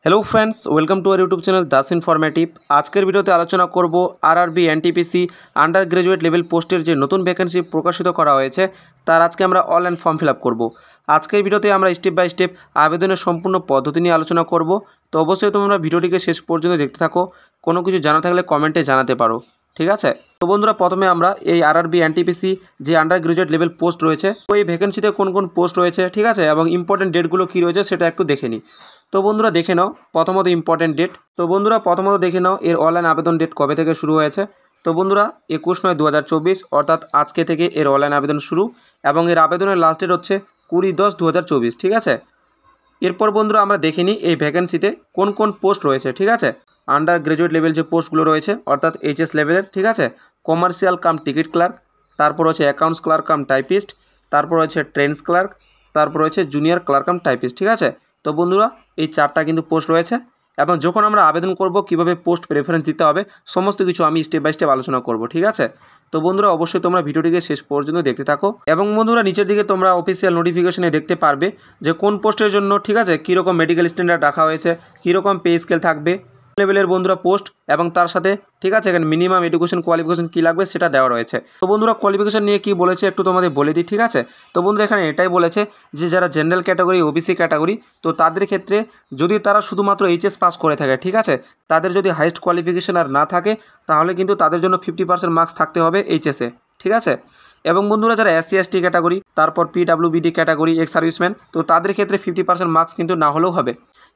Hello friends welcome to our YouTube channel Das informative. आजकेर भिडियोते आलोचना करब RRB NTPC under graduate level पोस्टर जो नतून भैकेंसि प्रकाशित करा हयेछे तार आज के आमरा अनलाइन फर्म फिल आप करब। आजकेर भिडियोते आमरा स्टेप बाई स्टेप आवेदनेर सम्पूर्ण पद्धति निये आलोचना करब। तो अवश्य तोमरा भिडियोटिके शेष पर्यन्त देखते थाको, कोनो किछु जाना थाकले कमेंटे जानाते पारो, ठीक है। तो बंधुरा प्रथमे आमरा एई आरआरबी एनटीपीसी जे आंडार ग्रेजुएट लेवल पोस्ट रयेछे ओई भैकेंसिते कोन कोन पोस्ट रयेछे, ठीक है, एबं इम्पोर्टेंट डेटगुलो कि रयेछे सेटा एकटु देखे निई। तो बंधुरा देखे नाओ प्रथमत इम्पोर्टेंट डेट। तो बंधुरा प्रथमत देखे नाओ एर अनलाइन आवेदन डेट कबे थेके शुरू हयेछे। तो बंधुरा 21/9/2024 अर्थात आज के थेके एर अनलाइन आवेदन शुरू एबं एर आवेदनेर लास्ट डेट हच्छे 20/10/2024, ठीक है। एरपर बंधुरा आमरा देखे निई एई भैकेंसिते कोन कोन पोस्ट रयेछे, ठीक है। आंडार ग्रेजुएट लेवल जो पोस्टगुलो रयेछे अर्थात এইচএস लेवलेर, ठीक है, कमार्शियल कम टिकिट क्लार्क, तारपर हच्छे अ্যাকাউন্টস क्लार्क कम टाइपिस्ट, तारपर हच्छे ट्रेन्स क्लार्क, तारपर हच्छे जूनियर क्लार्क कम टाइपिस्ट, ठीक है। तो बंधुरा এই চারটা কিন্তু পোস্ট রয়েছে এবং যখন আমরা আবেদন করব কিভাবে পোস্ট প্রেফারেন্স দিতে হবে সমস্ত কিছু আমি স্টেপ বাই স্টেপ আলোচনা করব, ঠিক আছে। তো বন্ধুরা অবশ্যই তোমরা ভিডিওটিকে শেষ পর্যন্ত দেখতে থাকো এবং বন্ধুরা নিচের দিকে তোমরা অফিসিয়াল নোটিফিকেশনে দেখতে পারবে যে কোন পোস্টের জন্য, ঠিক আছে, কীরকম মেডিকেল স্ট্যান্ডার্ড রাখা হয়েছে, কীরকম পে স্কেল থাকবে, লেভেলের বন্ধুরা পোস্ট এবং তার সাথে, ঠিক আছে, এখানে মিনিমাম এডুকেশন কোয়ালিফিকেশন কী লাগবে সেটা দেওয়া রয়েছে। তো বন্ধুরা কোয়ালিফিকেশন নিয়ে কী বলেছে একটু তোমাদের বলে দিই, ঠিক আছে। তো বন্ধুরা এখানে এটাই বলেছে যে যারা জেনারেল ক্যাটাগরি ওবিসি ক্যাটাগরি তো তাদের ক্ষেত্রে যদি তারা শুধুমাত্র এইচএস পাস করে থাকে, ঠিক আছে, তাদের যদি হাইয়েস্ট কোয়ালিফিকেশন আর না থাকে তাহলে কিন্তু তাদের জন্য 50% মার্কস থাকতে হবে এইচএসে, ঠিক আছে। এবং বন্ধুরা যারা এসসি এসটি ক্যাটাগরি তারপর পিডাব্লিউবিডি ক্যাটাগরি এক্স সার্ভিসম্যান তো তাদের ক্ষেত্রে 50% মার্কস কিন্তু না হলেও হবে।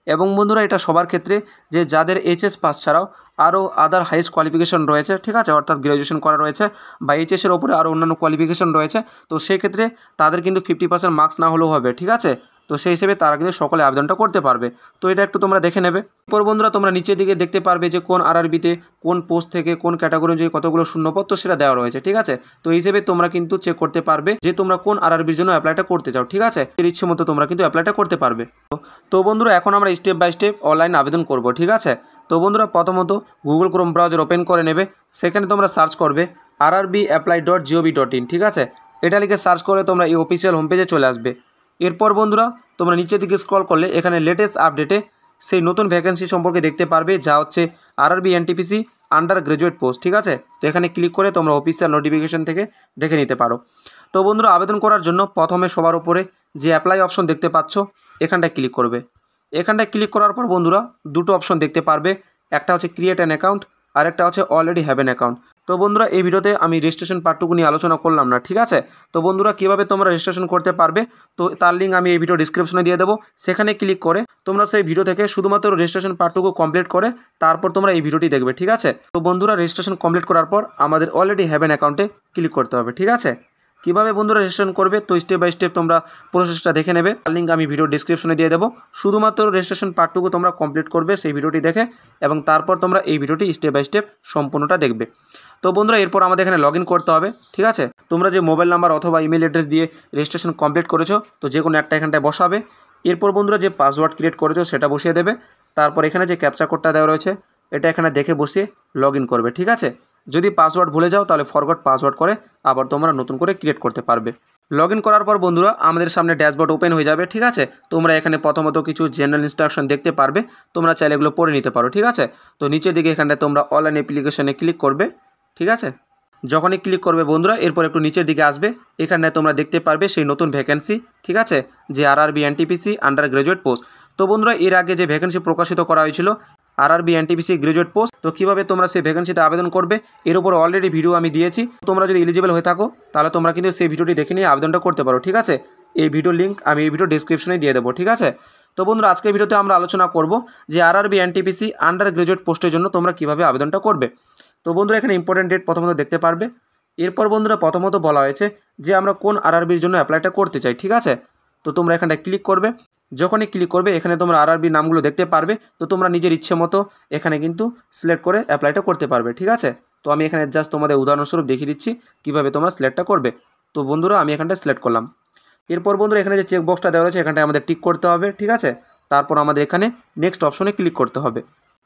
এবং বন্ধুরা এটা সবার ক্ষেত্রে যে যাদের এইচএস পাস ছাড়াও আরও আদার হাইয়েস্ট কোয়ালিফিকেশন রয়েছে, ঠিক আছে, অর্থাৎ গ্র্যাজুয়েশন করা রয়েছে বা এইচএসের ওপরে আরও অন্যান্য কোয়ালিফিকেশন রয়েছে তো সেই ক্ষেত্রে তাদের কিন্তু 50% মার্কস না হলেও হবে, ঠিক আছে। তো সেই হিসেবে তারা কিন্তু সকলে আবেদনটা করতে পারবে। তো এটা একটু তোমরা দেখে নেবে। এরপর বন্ধুরা তোমরা নিচের দিকে দেখতে পারবে যে কোন আরআরবিতে কোন পোস্ট থেকে কোন ক্যাটাগরি অনুযায়ী কতগুলো শূন্যপদ তো সেটা দেওয়া রয়েছে, ঠিক আছে। তো এই হিসেবে তোমরা কিন্তু চেক করতে পারবে যে তোমরা কোন আরআরবির জন্য অ্যাপ্লাইটা করতে চাও, ঠিক আছে। এর ইচ্ছে মতো তোমরা কিন্তু অ্যাপ্লাইটা করতে পারবে। তো বন্ধুরা এখন আমরা স্টেপ বাই স্টেপ অনলাইন আবেদন করব, ঠিক আছে। তো বন্ধুরা প্রথমত গুগল ক্রোম ব্রাউজার ওপেন করে নেবে, সেখানে তোমরা সার্চ করবে rrbapply.gov.in, ঠিক আছে। এটা লিখে সার্চ করে তোমরা এই অফিসিয়াল হোম পেজে চলে আসবে। এরপর বন্ধুরা তোমরা নিচের দিকে স্ক্রল করলে এখানে লেটেস্ট আপডেটে সেই নতুন ভ্যাকেন্সি সম্পর্কে দেখতে পারবে যা হচ্ছে RRB NTPC under graduate post, ঠিক আছে। তো এখানে ক্লিক করে তোমরা অফিসিয়াল নোটিফিকেশন থেকে দেখে নিতে পারো। তো বন্ধুরা আবেদন করার জন্য প্রথমে সবার উপরে যে অ্যাপ্লাই অপশন দেখতে পাচ্ছ এখানটায় ক্লিক করবে। এখানটায় ক্লিক করার পর বন্ধুরা দুটো অপশন দেখতে পারবে, একটা হচ্ছে ক্রিয়েট অ্যান অ্যাকাউন্ট আর একটা হচ্ছে অলরেডি হ্যাভ অ্যান অ্যাকাউন্ট। তো বন্ধুরা এই ভিডিওতে আমি রেজিস্ট্রেশন পার্টটুকু নিয়ে আলোচনা করলাম না, ঠিক আছে। তো বন্ধুরা কীভাবে তোমরা রেজিস্ট্রেশন করতে পারবে তো তার লিঙ্ক আমি এই ভিডিও ডিসক্রিপশনে দিয়ে দেবো, সেখানে ক্লিক করে তোমরা সেই ভিডিও থেকে শুধুমাত্র রেজিস্ট্রেশন পার্টটুকু কমপ্লিট করে তারপর তোমরা এই ভিডিওটি দেখবে, ঠিক আছে। তো বন্ধুরা রেজিস্ট্রেশন কমপ্লিট করার পর আমাদের অলরেডি হ্যাভ অ্যান অ্যাকাউন্টে ক্লিক করতে হবে, ঠিক আছে। কীভাবে বন্ধুরা রেজিস্ট্রেশন করবে তো স্টেপ বাই স্টেপ তোমরা প্রসেসটা দেখে নেবে, তার লিঙ্ক আমি ভিডিও ডিসক্রিপশনে দিয়ে দেবো। শুধুমাত্র রেজিস্ট্রেশন পার্টটুকু তোমরা কমপ্লিট করবে সেই ভিডিওটি দেখে এবং তারপর তোমরা এই ভিডিওটি স্টেপ বাই স্টেপ সম্পূর্ণটা দেখবে। তো বন্ধুরা এরপর আমাদের এখানে লগ ইন করতে হবে, ঠিক আছে। তোমরা যে মোবাইল নাম্বার অথবা ইমেল অ্যাড্রেস দিয়ে রেজিস্ট্রেশন কমপ্লিট করেছো তো যে কোনো একটা এখানটায় বসাবে। এরপর বন্ধুরা যে পাসওয়ার্ড ক্রিয়েট করেছো সেটা বসিয়ে দেবে। তারপর এখানে যে ক্যাপচা কোডটা দেওয়া রয়েছে এটা এখানে দেখে বসিয়ে লগ ইন করবে, ঠিক আছে। যদি পাসওয়ার্ড ভুলে যাও তাহলে ফরগট পাসওয়ার্ড করে আবার তোমরা নতুন করে ক্রিয়েট করতে পারবে। লগ ইন করার পর বন্ধুরা আমাদের সামনে ড্যাশবোর্ড ওপেন হয়ে যাবে, ঠিক আছে। তোমরা এখানে প্রথমত কিছু জেনারেল ইনস্ট্রাকশন দেখতে পারবে, তোমরা চাইলে এগুলো পড়ে নিতে পারো, ঠিক আছে। তো নিচের দিকে এখানটায় তোমরা অনলাইন অ্যাপ্লিকেশনে ক্লিক করবে, ঠিক আছে। যখনই ক্লিক করবে বন্ধুরা এরপর একটু নিচের দিকে আসবে, এখানে তোমরা দেখতে পারবে সেই নতুন ভ্যাকেন্সি, ঠিক আছে, যে RRB NTPC under graduate post. তো বন্ধুরা এর আগে যে ভ্যাকেন্সি প্রকাশিত করা হয়েছিল আরআরবি এনটিপিসি গ্রাজুয়েট পোস্ট তো কীভাবে তোমরা সেই ভ্যাকেন্সিতে আবেদন করবে এর উপর অলরেডি ভিডিও আমি দিয়েছি। তোমরা যদি এলিজিবল হয়ে থাকো তাহলে তোমরা কিন্তু সেই ভিডিওটি দেখে নিয়ে আবেদনটা করতে পারো, ঠিক আছে। এই ভিডিওর লিঙ্ক আমি এই ভিডিও ডিসক্রিপশনে দিয়ে দেবো, ঠিক আছে। তো বন্ধুরা আজকের ভিডিওতে আমরা আলোচনা করব যে আরআরবি এনটিপিসি আন্ডার গ্রাজুয়েট পোস্টের জন্য তোমরা কীভাবে আবেদনটা করবে। তো বন্ধুরা এখানে ইম্পর্টেন্ট ডেট প্রথমত দেখতে পারবে। এরপর বন্ধুরা প্রথমত বলা হয়েছে যে আমরা কোন আরআরবির জন্য অ্যাপ্লাইটা করতে চাই, ঠিক আছে। তো তোমরা এখানটায় ক্লিক করবে, যখনই ক্লিক করবে এখানে তোমরা আরআরবির নামগুলো দেখতে পারবে। তো তোমরা নিজের ইচ্ছে মতো এখানে কিন্তু সিলেক্ট করে অ্যাপ্লাইটা করতে পারবে, ঠিক আছে। তো আমি এখানে জাস্ট তোমাদের উদাহরণস্বরূপ দেখিয়ে দিচ্ছি কীভাবে তোমরা সিলেক্টটা করবে। তো বন্ধুরা আমি এখানটা সিলেক্ট করলাম। এরপর বন্ধুরা এখানে যে চেক বক্সটা দেওয়া রয়েছে এখানটায় আমাদের টিক করতে হবে, ঠিক আছে। তারপর আমাদের এখানে নেক্সট অপশনে ক্লিক করতে হবে।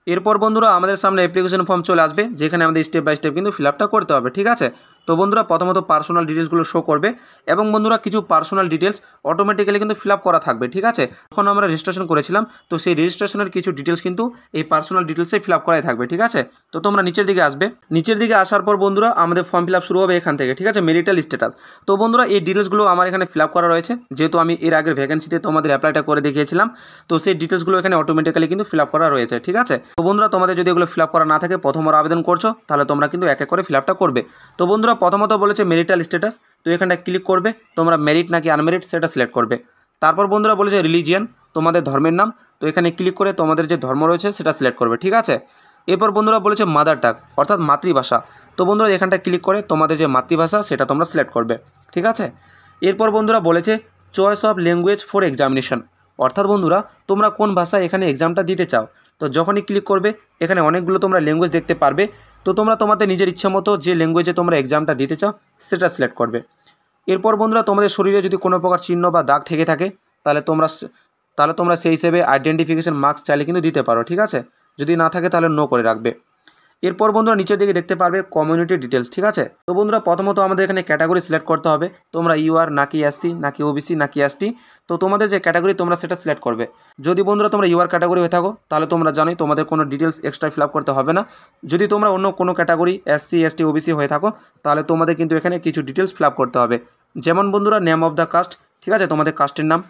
এরপর বন্ধুরা আমাদের সামনে অ্যাপ্লিকেশন ফর্ম চলে আসবে, যেখানে আমাদের স্টেপ বাই স্টেপ কিন্তু ফিল আপটা করতে হবে। ঠিক আছে, তো বন্ধুরা প্রথমত পার্সোনাল ডিটেলসগুলো শো করবে এবং বন্ধুরা কিছু পার্সোনাল ডিটেলস অটোমেটিক্যালি কিন্তু ফিল আপ করা থাকবে। ঠিক আছে, যখন আমরা রেজিস্ট্রেশন করেছিলাম তো সেই রেজিস্ট্রেশনের কিছু ডিটেলস কিন্তু এই পার্সোনাল ডিটেলসে ফিল আপ করাই থাকবে। ঠিক আছে, তো তোমরা নিচের দিকে আসবে, নিচের দিকে আসার পর বন্ধুরা আমাদের ফর্ম ফিল আপ শুরু হবে এখান থেকে। ঠিক আছে, মেরিটাল স্ট্যাটাস। তো বন্ধুরা এই ডিটেলসগুলো আমার এখানে ফিল আপ করা রয়েছে, যেহেতু আমি এর আগের ভ্যাকেন্সিতে তোমাদের অ্যাপ্লাইটা করে দেখিয়েছিলাম, তো সেই ডিটেলসগুলো এখানে অটোমেটিক্যালি কিন্তু ফিল আপ করা রয়েছে। ঠিক আছে, তো বন্ধুরা তোমাদের যদি এগুলো ফিল আপ করা না থাকে, প্রথমবার আবেদন করছো, তাহলে তোমরা কিন্তু এক এক করে ফিল আপটা করবে। তো বন্ধুরা প্রথমত বলেছে মেরিটাল স্ট্যাটাস, তো এখানটা ক্লিক করবে, তোমরা মেরিট নাকি আনমেরিট সেটা সিলেক্ট করবে। তারপর বন্ধুরা বলেছে রিলিজিয়ান, তোমাদের ধর্মের নাম, তো এখানে ক্লিক করে তোমাদের যে ধর্ম রয়েছে সেটা সিলেক্ট করবে। ঠিক আছে, এরপর বন্ধুরা বলেছে মাদার টাং অর্থাৎ মাতৃভাষা, তো বন্ধুরা এখানটা ক্লিক করে তোমাদের যে মাতৃভাষা সেটা তোমরা সিলেক্ট করবে। ঠিক আছে, এরপর বন্ধুরা বলেছে choice of language for examination, অর্থাৎ বন্ধুরা তোমরা কোন ভাষায় এখানে এক্সামটা দিতে চাও। তো যখনই ক্লিক করবে এখানে অনেকগুলো তোমরা ল্যাঙ্গুয়েজ দেখতে পারবে, তো তোমরা তোমাদের নিজের ইচ্ছা মতো যে ল্যাঙ্গুয়েজে তোমরা এক্সামটা দিতে চাও সেটা সিলেক্ট করবে। এরপর বন্ধুরা তোমাদের শরীরে যদি কোনো প্রকার চিহ্ন বা দাগ থেকে থাকে, তাহলে তোমরা সেই হিসেবে আইডেন্টিফিকেশন মার্কস চাইলে কিন্তু দিতে পারো। ঠিক আছে, যদি না থাকে তাহলে নো করে রাখবে। এরপর বন্ধুরা নিচের দিকে দেখতে পারবে কমিউনিটি ডিটেলস। ঠিক আছে, তো বন্ধুরা প্রথমত আমাদের এখানে ক্যাটাগরি সিলেক্ট করতে হবে, তোমরা ইউআর নাকি এসসি নাকি ওবিসি নাকি এসটি, তো তোমাদের যে ক্যাটাগরি তোমরা সেটা সিলেক্ট করবে। যদি বন্ধুরা তোমরা ইউআর ক্যাটাগরি হয়ে থাকো তাহলে তোমরা জানোই তোমাদের কোনো ডিটেলস এক্সট্রা ফিল আপ করতে হবে না। যদি তোমরা অন্য কোনো ক্যাটাগরি এসসি এসটি ওবিসি হয়ে থাকো তাহলে তোমাদের কিন্তু এখানে কিছু ডিটেলস ফিল আপ করতে হবে, যেমন বন্ধুরা নেম অফ দ্য কাস্ট, ঠিক আছে, তোমাদের কাস্টের নাম,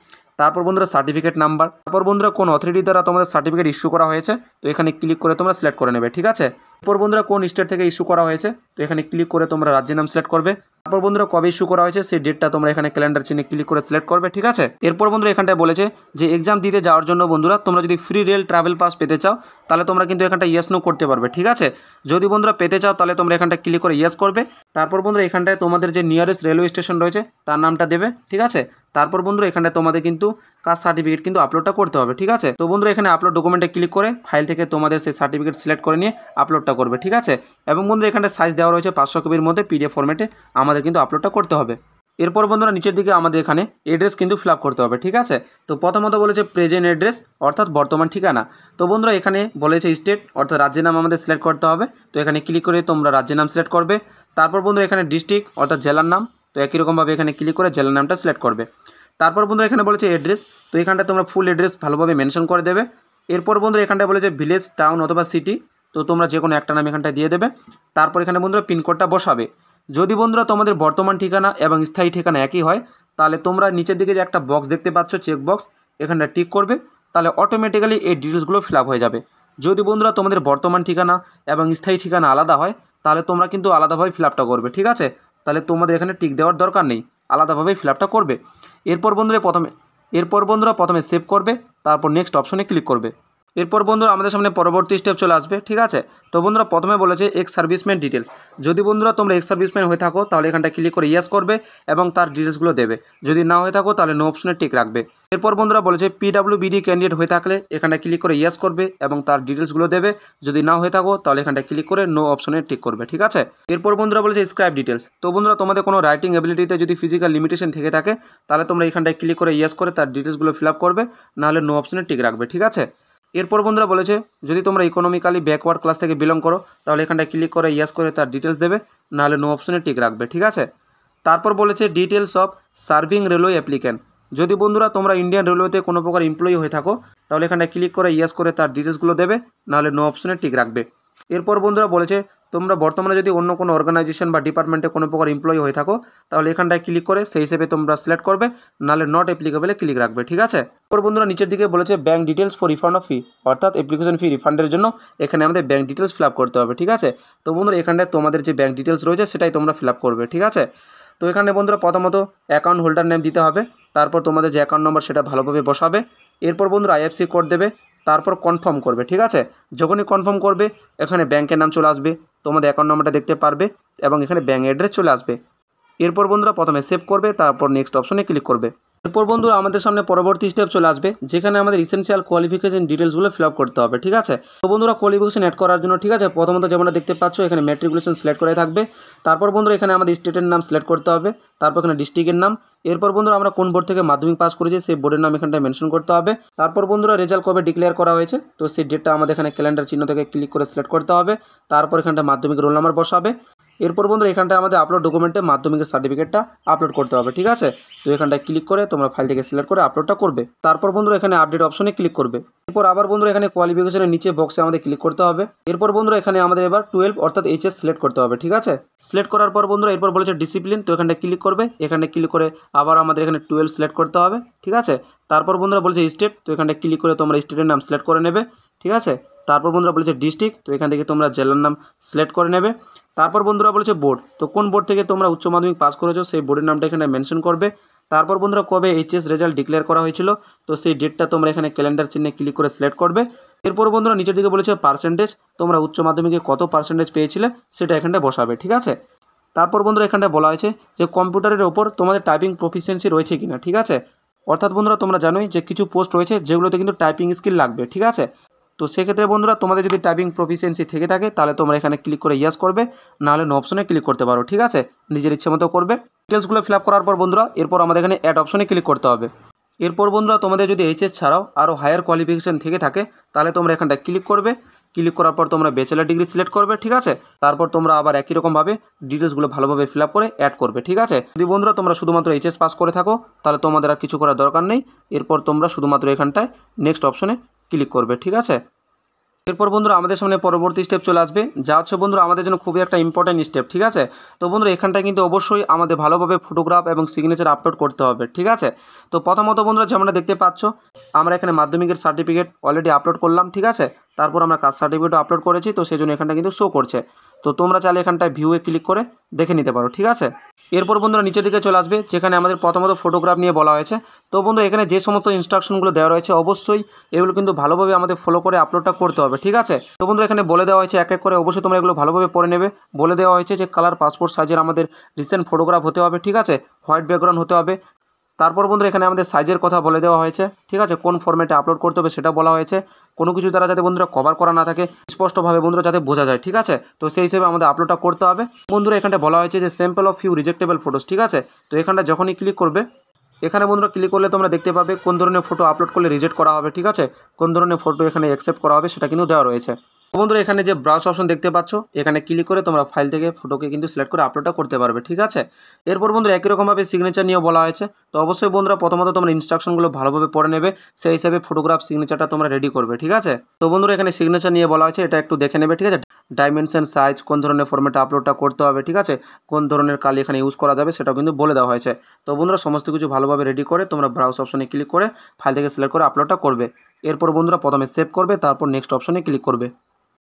তারপর বন্ধুরা সার্টিফিকেট নাম্বার, তারপর বন্ধুরা কোন অথরিটি দ্বারা তোমাদের সার্টিফিকেট ইস্যু করা হয়েছে, তো এখানে ক্লিক করে তোমরা সিলেক্ট করে নেবে। ঠিক আছে, এরপর বন্ধুরা কোন স্টেট থেকে ইস্যু করা হয়েছে, তো এখানে ক্লিক করে তোমরা রাজ্যের নাম সিলেক্ট করবে। তারপর বন্ধুরা কবে ইস্যু করা হয়েছে সেই ডেটটা তোমরা এখানে ক্যালেন্ডার চিহ্নে ক্লিক করে সিলেক্ট করবে। ঠিক আছে, এরপর বন্ধুরা এখানটায় বলেছে যে এক্সাম দিতে যাওয়ার জন্য বন্ধুরা তোমরা যদি ফ্রি রেল ট্রাভেল পাস পেতে চাও তাহলে তোমরা কিন্তু এখানটা ইয়েস নো করতে পারবে। ঠিক আছে, যদি বন্ধুরা পেতে চাও তাহলে তোমরা এখানটা ক্লিক করে ইয়েস করবে। তারপর বন্ধুরা এখানটায় তোমাদের যে নিয়ারেস্ট রেলওয়ে স্টেশন রয়েছে তার নামটা দেবে। ঠিক আছে, তারপর বন্ধুরা এখানটায় তোমাদের কিন্তু কাস্ট সার্টিফিকেট কিন্তু আপলোডটা করতে হবে। ঠিক আছে, তো বন্ধুরা এখানে আপলোড ডকুমেন্টে ক্লিক করে ফাইল থেকে তোমাদের সেই সার্টিফিকেট সিলেক্ট করে নিয়ে আপলোডটা করবে। ঠিক আছে, এবং বন্ধুরা এখানে সাইজ দেওয়া রয়েছে 500 কপির মধ্যে পিডিএফ ফরম্যাটে আমাদের কিন্তু আপলোডটা করতে হবে। এরপর বন্ধুরা নিচের দিকে আমাদের এখানে অ্যাড্রেস কিন্তু ফিল আপ করতে হবে। ঠিক আছে, তো প্রথমত বলেছে প্রেজেন্ট অ্যাড্রেস অর্থাৎ বর্তমান ঠিকানা, তো বন্ধুরা এখানে বলেছে স্টেট অর্থাৎ রাজ্যের নাম আমাদের সিলেক্ট করতে হবে, তো এখানে ক্লিক করে তোমরা রাজ্যের নাম সিলেক্ট করবে। তারপর বন্ধুরা এখানে ডিস্ট্রিক্ট অর্থাৎ জেলার নাম, তো একই রকমভাবে এখানে ক্লিক করে জেলার নামটা সিলেক্ট করবে। তারপর বন্ধুরা এখানে বলেছে অ্যাড্রেস, তো এখানটা তোমরা ফুল অ্যাড্রেস ভালোভাবে মেনশন করে দেবে। এরপর বন্ধুরা এখানটায় বলেছে ভিলেজ টাউন অথবা সিটি, তো তোমরা যে কোনো একটা নাম এখানটায় দিয়ে দেবে। তারপর এখানে বন্ধুরা পিনকোডটা বসাবে। যদি বন্ধুরা তোমাদের বর্তমান ঠিকানা এবং স্থায়ী ঠিকানা একই হয় তাহলে তোমরা নিচের দিকে যে একটা বক্স দেখতে পাচ্ছ চেক বক্স, এখানটা টিক করবে, তাহলে অটোমেটিক্যালি এই ডিটেলসগুলো ফিল আপ হয়ে যাবে। যদি বন্ধুরা তোমাদের বর্তমান ঠিকানা এবং স্থায়ী ঠিকানা আলাদা হয় তাহলে তোমরা কিন্তু আলাদাভাবে ফিল আপটা করবে। ঠিক আছে, তাহলে তোমাদের এখানে টিক দেওয়ার দরকার নেই, আলাদাভাবেই ফিল আপটা করবে। এরপর বন্ধুরা প্রথমে সেভ করবে, তারপর নেক্সট অপশনে ক্লিক করবে। এরপর বন্ধুরা আমাদের সামনে পরবর্তী স্টেপ চলে আসবে। ঠিক আছে, তো বন্ধুরা প্রথমে বলেছে এক্স সার্ভিসম্যান ডিটেলস, যদি বন্ধুরা তোমরা এক্স সার্ভিসম্যান হয়ে থাকো তাহলে এখানটা ক্লিক করে ইয়েস করবে এবং তার ডিটেলসগুলো দেবে। যদি না হয়ে থাকো তাহলে নো অপশনে টিক রাখবে। এরপর বন্ধুরা বলেছে পিডব্লিউবিডি ক্যান্ডিডেট হয়ে থাকলে এখানটা ক্লিক করে ইয়েস করবে এবং তার ডিটেলসগুলো দেবে। যদি না হয়ে থাকো তাহলে এখানটা ক্লিক করে নো অপশনে টিক করবে। ঠিক আছে, এরপর বন্ধুরা বলেছে স্ক্রাইব ডিটেলস, তো বন্ধুরা তোমাদের কোনো রাইটিং এবিলিটিতে যদি ফিজিক্যাল লিমিটেশন থেকে থাকে তাহলে তোমরা এখানটায় ক্লিক করে ইয়েস করে তার ডিটেলসগুলো ফিল আপ করবে, নাহলে নো অপশনে টিক রাখবে। ঠিক আছে, এরপর বন্ধুরা বলেছে যদি তোমরা ইকোনমিক্যালি ব্যাকওয়ার্ড ক্লাস থেকে বিলং করো তাহলে এখানটায় ক্লিক করে ইয়েস করে তার ডিটেলস দেবে, নাহলে নো অপশনে টিক রাখবে। ঠিক আছে, তারপর বলেছে details of serving railway applicant, যদি বন্ধুরা তোমরা ইন্ডিয়ান রেলওয়েতে কোনো প্রকার এমপ্লয়ি হয়ে থাকো তাহলে এখানটায় ক্লিক করে ইয়েস করে তার ডিটেলসগুলো দেবে, নাহলে নো অপশনে টিক রাখবে। এরপর বন্ধুরা বলেছে তোমরা বর্তমানে যদি অন্য কোনো অর্গানাইজেশন বা ডিপার্টমেন্টে কোনো প্রকার এমপ্লয়ি হয়ে থাকো তাহলে এখানটায় ক্লিক করে সেই হিসেবে তোমরা সিলেক্ট করবে, নাহলে নট অ্যাপ্লিকেবলে ক্লিক রাখবে। ঠিক আছে, এরপর বন্ধুরা নিচের দিকে বলেছে bank details for refund of fee, অর্থাৎ অ্যাপ্লিকেশন ফি রিফান্ডের জন্য এখানে আমাদের ব্যাঙ্ক ডিটেলস ফিল আপ করতে হবে। ঠিক আছে, তো বন্ধুরা এখানটায় তোমাদের যে ব্যাঙ্ক ডিটেলস রয়েছে সেটাই তোমরা ফিল আপ করবে। ঠিক আছে, তো এখানে বন্ধুরা প্রথমত অ্যাকাউন্ট হোল্ডার নেম দিতে হবে, তারপর তোমাদের যে অ্যাকাউন্ট নম্বর সেটা ভালোভাবে বসাবে। এরপর বন্ধুরা আইএফসি কোড দেবে, তারপর কনফার্ম করবে। ঠিক আছে, যখনই কনফার্ম করবে এখানে ব্যাংকের নাম চলে আসবে, তোমাদের অ্যাকাউন্ট নম্বরটা দেখতে পারবে এবং এখানে ব্যাঙ্ক অ্যাড্রেস চলে আসবে। এরপর বন্ধুরা প্রথমে সেভ করবে, তারপর নেক্সট অপশনে ক্লিক করবে। এরপর বন্ধুরা আমাদের সামনে পরবর্তী স্টেপ চলে আসবে, যেখানে আমাদের ইসেনশিয়াল কোয়ালিফিকেশন ডিটেলসগুলো ফিল আপ করতে হবে। ঠিক আছে, তো বন্ধুরা কোয়ালিফিকেশন অ্যাড করার জন্য ঠিক আছে, প্রথমত যেমনটা দেখতে পাচ্ছ এখানে ম্যাট্রিকুলেশন সিলেক্ট করা থাকবে। তারপর বন্ধুরা এখানে আমাদের স্টেটের নাম সিলেক্ট করতে হবে, তারপর এখানে ডিস্ট্রিক্টের নাম। এরপর বন্ধুরা আমরা কোন বোর্ড থেকে মাধ্যমিক পাস করেছি সেই বোর্ডের নাম এখানটায় মেনশন করতে হবে। তারপর বন্ধুরা রেজাল্ট কবে ডিক্লেয়ার করা হয়েছে তো সেই ডেটটা আমাদের এখানে ক্যালেন্ডার চিহ্ন থেকে ক্লিক করে সিলেক্ট করতে হবে। তারপর এখানটা মাধ্যমিক রোল নাম্বার বসাবে। এরপর বন্ধুরা এখানটায় আমাদের আপলোড ডকুমেন্টে মাধ্যমিকের সার্টিফিকেটটা আপলোড করতে হবে। ঠিক আছে, তো এখানটায় ক্লিক করে তোমরা ফাইল থেকে সিলেক্ট করে আপলোডটা করবে। তারপর বন্ধুরা এখানে আপডেট অপশনে ক্লিক করবে। এরপর আবার বন্ধুরা এখানে কোয়ালিফিকেশনের নিচে বক্সে আমাদের ক্লিক করতে হবে। এরপর বন্ধুরা এখানে আমাদের এবার 12 অর্থাৎ এইচএস সিলেক্ট করতে হবে। ঠিক আছে, সিলেক্ট করার পর বন্ধুরা এরপর বলেছে ডিসিপ্লিন, তো এখানটায় ক্লিক করবে। এখানে ক্লিক করে আবার আমাদের এখানে 12 সিলেক্ট করতে হবে। ঠিক আছে, তারপর বন্ধুরা বলেছে স্টেট, তো এখানটায় ক্লিক করে তোমরা স্টেটের নাম সিলেক্ট করে নেবে। ঠিক আছে, তারপর বন্ধুরা বলেছে ডিস্ট্রিক্ট, তো এখান থেকে তোমরা জেলার নাম সিলেক্ট করে নেবে। তারপর বন্ধুরা বলেছে বোর্ড, তো কোন বোর্ড থেকে তোমরা উচ্চ মাধ্যমিক পাস করেছো সেই বোর্ডের নামটা এখানে মেনশন করবে। তারপর বন্ধুরা কবে এইচএস রেজাল্ট ডিক্লেয়ার করা হয়েছিল তো সেই ডেটটা তোমরা এখানে ক্যালেন্ডার চিহ্নে ক্লিক করে সিলেক্ট করবে। এরপর বন্ধুরা নিচের দিকে বলেছে পার্সেন্টেজ, তোমরা উচ্চ মাধ্যমিকে কত পার্সেন্টেজ পেয়েছিলে সেটা এখানটায় বসাবে। ঠিক আছে, তারপর বন্ধুরা এখানটায় বলা হয়েছে যে কম্পিউটারের ওপর তোমাদের টাইপিং প্রফিসিয়েন্সি রয়েছে কিনা। ঠিক আছে, অর্থাৎ বন্ধুরা তোমরা জানোই যে কিছু পোস্ট রয়েছে যেগুলোতে কিন্তু টাইপিং স্কিল লাগবে। ঠিক আছে, তো সেক্ষেত্রে বন্ধুরা তোমাদের যদি টাইপিং প্রফিসিয়েন্সি থেকে থাকে তাহলে তোমরা এখানে ক্লিক করে ইয়েস করবে, নাহলে নো অপশনে ক্লিক করতে পারো। ঠিক আছে, নিজের ইচ্ছে মতো করবে। ডিটেলসগুলো ফিল আপ করার পর বন্ধুরা এরপর আমাদের এখানে অ্যাড অপশনে ক্লিক করতে হবে। এরপর বন্ধুরা তোমাদের যদি এইচএস ছাড়াও আরও হায়ার কোয়ালিফিকেশন থেকে থাকে তাহলে তোমরা এখানটা ক্লিক করবে। ক্লিক করার পর তোমরা ব্যাচেলার ডিগ্রি সিলেক্ট করবে। ঠিক আছে, তারপর তোমরা আবার একই রকমভাবে ডিটেলসগুলো ভালোভাবে ফিল আপ করে অ্যাড করবে। ঠিক আছে, যদি বন্ধুরা তোমরা শুধুমাত্র এইচএস পাস করে থাকো তাহলে তোমাদের আর কিছু করার দরকার নেই। এরপর তোমরা শুধুমাত্র এখানটায় নেক্সট অপশনে ক্লিক করবে। ঠিক আছে, এরপর বন্ধুরা আমাদের সামনে পরবর্তী স্টেপ চলে আসবে, যা হচ্ছে বন্ধুরা আমাদের জন্য খুবই একটা ইম্পর্টেন্ট স্টেপ। ঠিক আছে, তো বন্ধুরা এখানটায় কিন্তু অবশ্যই আমাদের ভালোভাবে ফটোগ্রাফ এবং সিগনেচার আপলোড করতে হবে। ঠিক আছে, তো প্রথমত বন্ধুরা যেমনটা দেখতে পাচ্ছ আমরা এখানে মাধ্যমিকের সার্টিফিকেট অলরেডি আপলোড করলাম। ঠিক আছে, তারপর আমরা কাস্ট সার্টিফিকেটও আপলোড করেছি, তো সেই জন্য এখানটা কিন্তু শো করছে। তো তোমরা চাইলে এখানটায় ভিউয়ে ক্লিক করে দেখে নিতে পারো। ঠিক আছে, এরপর বন্ধুরা নিচের দিকে চলে আসবে, যেখানে আমাদের প্রথমত ফটোগ্রাফ নিয়ে বলা হয়েছে। তো বন্ধু এখানে যে সমস্ত ইনস্ট্রাকশনগুলো দেওয়া রয়েছে অবশ্যই এগুলো কিন্তু ভালোভাবে আমাদের ফলো করে আপলোডটা করতে হবে। ঠিক আছে, তো বন্ধুরা এখানে বলে দেওয়া হয়েছে এক এক করে, অবশ্যই তোমরা এগুলো ভালোভাবে পড়ে নেবে। বলে দেওয়া হয়েছে যে কালার পাসপোর্ট সাইজের আমাদের রিসেন্ট ফটোগ্রাফ হতে হবে। ঠিক আছে, হোয়াইট ব্যাকগ্রাউন্ড হতে হবে। তারপর বন্ধুরা এখানে আমাদের সাইজের কথা বলে দেওয়া হয়েছে। ঠিক আছে, কোন ফরম্যাটে আপলোড করতে হবে সেটা বলা হয়েছে। কোনো কিছু দ্বারা যাতে বন্ধুরা কভার করা না থাকে, স্পষ্টভাবে বন্ধুরা যাতে বোঝা যায়। ঠিক আছে, তো সেই হিসেবে আমাদের আপলোডটা করতে হবে। বন্ধুরা এখানটা বলা হয়েছে যে স্যাম্পল অফ ফিউ রিজেক্টেবল ফটোস। ঠিক আছে, তো এখানটা যখনই ক্লিক করবে এখানে বন্ধুরা ক্লিক করলে তোমরা দেখতে পাবে কোন ধরনের ফটো আপলোড করলে রিজেক্ট করা হবে। ঠিক আছে, কোন ধরনের ফটো এখানে অ্যাকসেপ্ট করা হবে সেটা কিন্তু দেওয়া রয়েছে। বন্ধুরা এখানে যে ব্রাউজ অপশন দেখতে পাচ্ছ এখানে ক্লিক করে তোমরা ফাইল থেকে ফটোকে কিন্তু সিলেক্ট করে আপলোডটা করতে পারবে। ঠিক আছে, এরপর বন্ধুরা একই রকমভাবে সিগনেচার নিয়ে বলা হয়েছে। তো অবশ্যই বন্ধুরা প্রথমত তোমরা ইনস্ট্রাকশনগুলো ভালোভাবে পড়ে নেবে, সেই হিসাবে ফটোগ্রাফ সিগনেচারটা তোমরা রেডি করবে। ঠিক আছে, তো বন্ধুরা এখানে সিগনেচার নিয়ে বলা হয়েছে, এটা একটু দেখে নেবে। ঠিক আছে, ডাইমেনশন সাইজ কোন ধরনের ফরম্যাটে আপলোডটা করতে হবে। ঠিক আছে, কোন ধরনের কালি এখানে ইউজ করা যাবে সেটাও কিন্তু বলে দেওয়া হয়েছে। তো বন্ধুরা সমস্ত কিছু ভালোভাবে রেডি করে তোমরা ব্রাউজ অপশনে ক্লিক করে ফাইল থেকে সিলেক্ট করে আপলোডটা করবে। এরপর বন্ধুরা প্রথমে সেভ করবে, তারপর নেক্সট অপশনে ক্লিক করবে।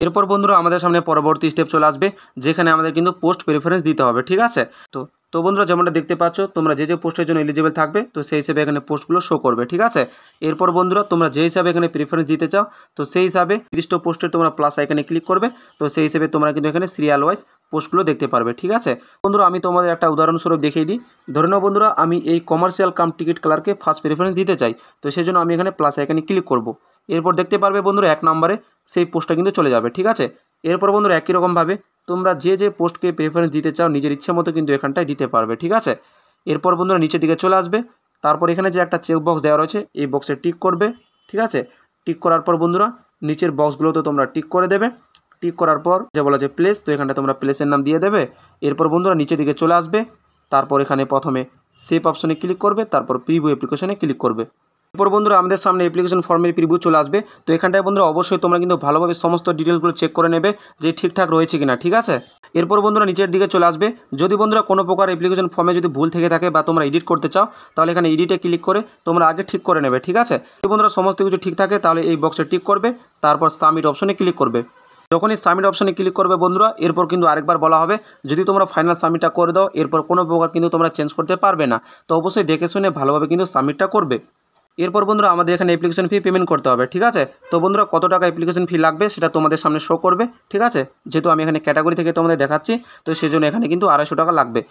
এরপর বন্ধুরা আমাদের সামনে পরবর্তী স্টেপ চলে আসবে, যেখানে আমাদের কিন্তু পোস্ট প্রেফারেন্স দিতে হবে। ঠিক আছে, তো বন্ধুরা যেমনটা দেখতে পাচ্ছ তোমরা যে যে পোস্টের জন্য এলিজিবল থাকবে তো সেই হিসেবে এখানে পোস্টগুলো শো করবে। ঠিক আছে, এরপর বন্ধুরা তোমরা যে হিসাবে এখানে প্রিফারেন্স দিতে চাও তো সেই হিসাবে নির্দিষ্ট পোস্টে তোমরা প্লাস আইকনে ক্লিক করবে। তো সেই হিসেবে তোমরা কিন্তু এখানে সিরিয়াল ওয়াইজ পোস্টগুলো দেখতে পারবে। ঠিক আছে বন্ধুরা, আমি তোমাদের একটা উদাহরণস্বরূপ দেখিয়ে দিই। ধরে নাও বন্ধুরা আমি এই কমার্শিয়াল কাম টিকিট কালারকে ফার্স্ট প্রিফারেন্স দিতে চাই, তো সেই জন্য আমি এখানে প্লাস আইকনে ক্লিক করব। এরপর দেখতে পারবে বন্ধুরা 1 নম্বরে সেই পোস্টটা কিন্তু চলে যাবে। ঠিক আছে, এরপর বন্ধুরা একই রকমভাবে তোমরা যে যে পোস্টকে প্রেফারেন্স দিতে চাও নিজের ইচ্ছে মতো কিন্তু এখানটায় দিতে পারবে। ঠিক আছে, এরপর বন্ধুরা নিচের দিকে চলে আসবে, তারপর এখানে যে একটা চেক বক্স দেওয়া রয়েছে এই বক্সে টিক করবে। ঠিক আছে, টিক করার পর বন্ধুরা নিচের বক্সগুলোতে তোমরা টিক করে দেবে। টিক করার পর যে বলা যে প্লেস, তো এখানটা তোমরা প্লেসের নাম দিয়ে দেবে। এরপর বন্ধুরা নিচের দিকে চলে আসবে, তারপর এখানে প্রথমে সেভ অপশনে ক্লিক করবে, তারপর প্রিভিউ অ্যাপ্লিকেশনে ক্লিক করবে। এরপর বন্ধুরা আমাদের সামনে অ্যাপ্লিকেশন ফর্মের প্রিভিউ চলে আসবে। তো এখানটায় বন্ধুরা অবশ্যই তোমরা কিন্তু ভালোভাবে সমস্ত ডিটেলসগুলো চেক করে নেবে যে ঠিকঠাক রয়েছে কিনা। ঠিক আছে, এরপর বন্ধুরা নিচের দিকে চলে আসবে। যদি বন্ধুরা কোনো প্রকার অ্যাপ্লিকেশন ফর্মে যদি ভুল থেকে থাকে বা তোমরা এডিট করতে চাও তাহলে এখানে এডিটে ক্লিক করে তোমরা আগে ঠিক করে নেবে। ঠিক আছে, যদি বন্ধুরা সমস্ত কিছু ঠিক থাকে তাহলে এই বক্সে টিক করবে, তারপর সাবমিট অপশনে ক্লিক করবে। যখনই সাবমিট অপশনে ক্লিক করবে বন্ধুরা এরপর কিন্তু আরেকবার বলা হবে যদি তোমরা ফাইনাল সাবমিটটা করে দাও এরপর কোনো প্রকার কিন্তু তোমরা চেঞ্জ করতে পারবে না। তো অবশ্যই দেখে শুনে ভালোভাবে কিন্তু সাবমিটটা করবে। এরপর বন্ধুরা আমাদের এখানে অ্যাপ্লিকেশন ফি পেমেন্ট করতে হবে, ঠিক আছে। তো বন্ধুরা কত টাকা অ্যাপ্লিকেশন ফি লাগবে সেটা তোমাদের সামনে শো করবে, ঠিক আছে। যেহেতু আমি এখানে ক্যাটাগরি থেকে তোমাদের দেখাচ্ছি, তো সেই জন্য এখানে কিন্তু 250 টাকা লাগবে।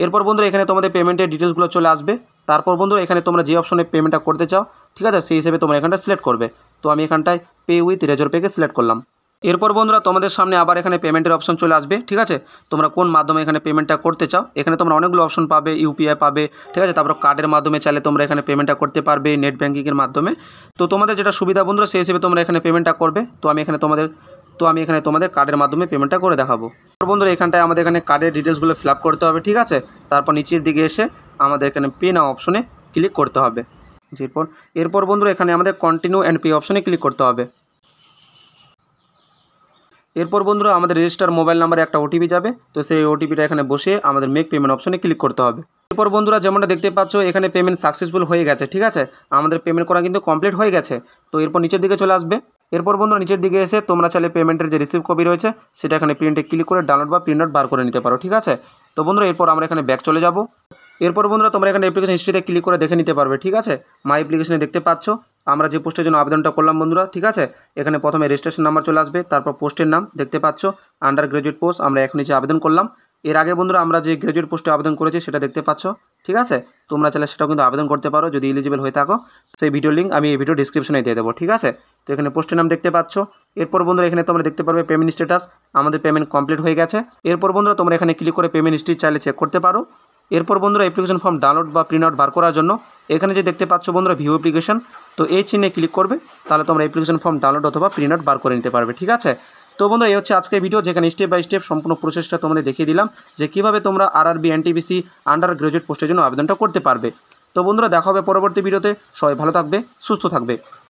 এরপর বন্ধুরা এখানে তোমাদের পেমেন্টের ডিটেলসগুলো চলে আসবে। তারপর বন্ধুরা এখানে তোমরা যে অপশনে পেমেন্টটা করতে চাও, ঠিক আছে, সেই হিসেবে তোমরা এখানটা সিলেক্ট করবে। তো আমি এখানটায় পে উইথ রেজর পেকে সিলেক্ট করলাম। এরপর বন্ধুরা তোমাদের সামনে আবার এখানে পেমেন্টের অপশন চলে আসবে, ঠিক আছে। তোমরা কোন মাধ্যমে এখানে পেমেন্টটা করতে চাও, এখানে তোমরা অনেকগুলো অপশন পাবে, ইউপিআই পাবে, ঠিক আছে। তারপর কার্ডের মাধ্যমে চাইলে তোমরা এখানে পেমেন্টটা করতে পারবে, নেট ব্যাঙ্কিংয়ের মাধ্যমে। তো তোমাদের যেটা সুবিধা বন্ধুরা সেই হিসেবে তোমরা এখানে পেমেন্টটা করবে। তো আমি এখানে তোমাদের কার্ডের মাধ্যমে পেমেন্টটা করে দেখাবো। তো বন্ধুরা এখানটায় আমাদের এখানে কার্ডের ডিটেলসগুলো ফিল আপ করতে হবে, ঠিক আছে। তারপর নিচের দিকে এসে আমাদের এখানে পে নাও অপশনে ক্লিক করতে হবে। এরপর বন্ধুরা এখানে আমাদের কন্টিনিউ অ্যান্ড পে অপশনে ক্লিক করতে হবে। এরপর বন্ধুরা আমাদের রেজিস্টার মোবাইল নাম্বারে একটা ওটিপি যাবে, তো সেই ওটিপিটা এখানে বসে আমাদের মেক পেমেন্ট অপশনে ক্লিক করতে হবে। এরপর বন্ধুরা যেমনটা দেখতে পাচ্ছ এখানে পেমেন্ট সাকসেসফুল হয়ে গেছে, ঠিক আছে। আমাদের পেমেন্ট করা কিন্তু কমপ্লিট হয়ে গেছে। তো এরপর নিচের দিকে চলে আসবে। এরপর বন্ধুরা নিচের দিকে এসে তোমরা চাইলে পেমেন্টের যে রিসিভ কপি রয়েছে সেটা এখানে প্রিন্টে ক্লিক করে ডাউনলোড বা প্রিন্ট আউট বার করে নিতে পারো, ঠিক আছে। তো বন্ধুরা এরপর আমরা এখানে ব্যাক চলে যাব। এরপর বন্ধুরা তোমরা এখানে অ্যাপ্লিকেশন হিস্ট্রিতে ক্লিক করে দেখে নিতে পারবে, ঠিক আছে। মাই অ্যাপ্লিকেশনে দেখতে পাচ্ছ আমরা যে পোস্টের জন্য আবেদনটা করলাম বন্ধুরা, ঠিক আছে। এখানে প্রথমে রেজিস্ট্রেশন নাম্বার চলে আসবে, তারপর পোস্টের নাম দেখতে পাচ্ছ আন্ডার গ্রাজুয়েট পোস্ট, আমরা এখন নিচে আবেদন করলাম। এর আগে বন্ধুরা আমরা যে গ্রাজুয়েট পোস্টে আবেদন করেছি সেটা দেখতে পাচ্ছ, ঠিক আছে। তোমরা চাইলে সেটাও কিন্তু আবেদন করতে পারো যদি এলিজিবল হয়ে থাকো। সেই ভিডিও লিঙ্ক আমি এই ভিডিও ডিসক্রিপশনে দিয়ে দেবো, ঠিক আছে। তো এখানে পোস্টের নাম দেখতে পাচ্ছ। এরপর বন্ধুরা এখানে তোমরা দেখতে পারবে পেমেন্ট স্ট্যাটাস, আমাদের পেমেন্ট কমপ্লিট হয়ে গেছে। এরপর বন্ধুরা তোমরা এখানে ক্লিক করে পেমেন্ট হিস্ট্রি চাইলে চেক করতে পারো। এরপর বন্ধুরা অ্যাপ্লিকেশন ফর্ম ডাউনলোড বা প্রিন্ট আউট বার করার জন্য এখানে যে দেখতে পাচ্ছ বন্ধুরা ভিউ অ্যাপ্লিকেশন, তো এই চিহ্নে ক্লিক করবে, তাহলে তোমরা অ্যাপ্লিকেশন ফর্ম ডাউনলোড অথবা প্রিন্ট আউট বার করে নিতে পারবে, ঠিক আছে। তো বন্ধুরা এই হচ্ছে আজকের ভিডিও, যেখানে স্টেপ বাই স্টেপ সম্পূর্ণ প্রসেসটা তোমাদের দেখিয়ে দিলাম যে কীভাবে তোমরা আরআরবি এনটিপিসি আন্ডার গ্রাজুয়েট পোস্টের জন্য আবেদনটা করতে পারবে। তো বন্ধুরা দেখা হবে পরবর্তী ভিডিওতে। সবাই ভালো থাকবে, সুস্থ থাকবে।